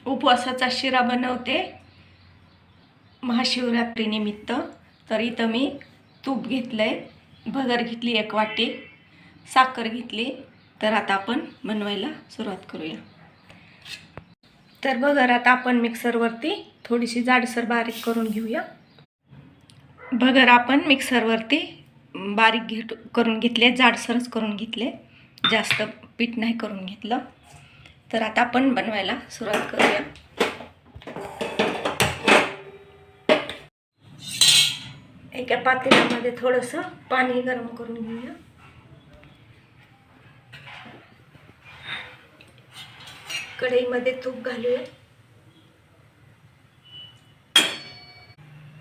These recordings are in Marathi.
उपवासाचा शिरा बनवते महाशिवरात्रीनिमित्त। तर इथं मी तूप घेतलंय, भगर घेतली 1 वाटी, साखर घेतली। तर आता आपण बनवायला सुरुवात करूया। तर भगर आता आपण मिक्सरवरती थोडीशी जाडसर बारीक करून घेऊया। भगर आपण मिक्सरवरती बारीक करून घेतले, जाडसरच करून घेतले, जास्त पीठ नाही करून घेतलं। तर आता आपण बनवायला सुरुवात करूया। एका पातेल्यामध्ये थोडंसं पाणी गरम करून घेऊया। कढईमध्ये तूप घालूया।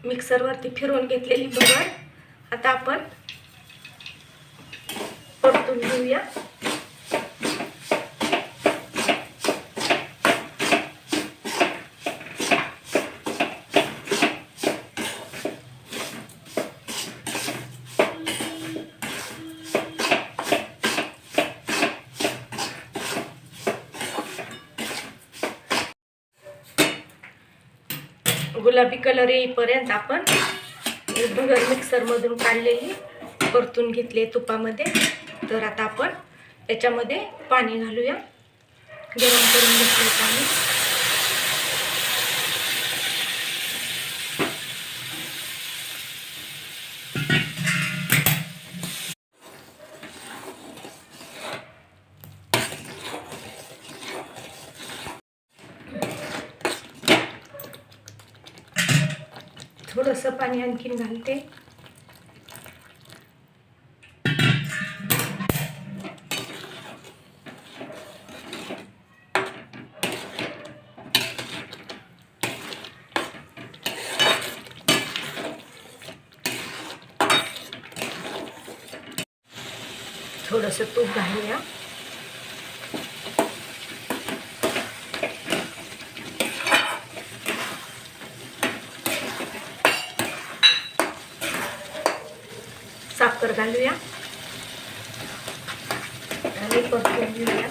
मिक्सरवरती फिरवून घेतलेली भगर आता आपण परतून घेऊया। गुलाबी कलर येईपर्यंत आपण भगर मिक्सरमधून काढलेली परतून घेतली तुपामध्ये। तर आता आपण याच्यामध्ये पाणी घालूया, गरम करून घेतले पाणी। थोडंसं पाणी आणखीन घालते। थोडंसं तूप घालूया। साखर घालूया आणि परतून घेऊया।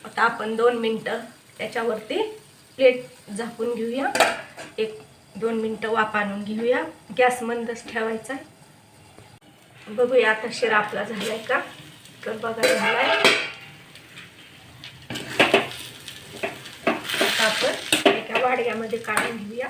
आता आपण 2 मिनिटं त्याच्यावरती प्लेट झाकून घेऊया। 1-2 मिनिटं वाफ आणून घेऊया। गॅस मंदच ठेवायचा। बघूया आता शिरा आपला झालाय का। तर बघा झालाय। आता आपण एका वाडग्यामध्ये काढून घेऊया।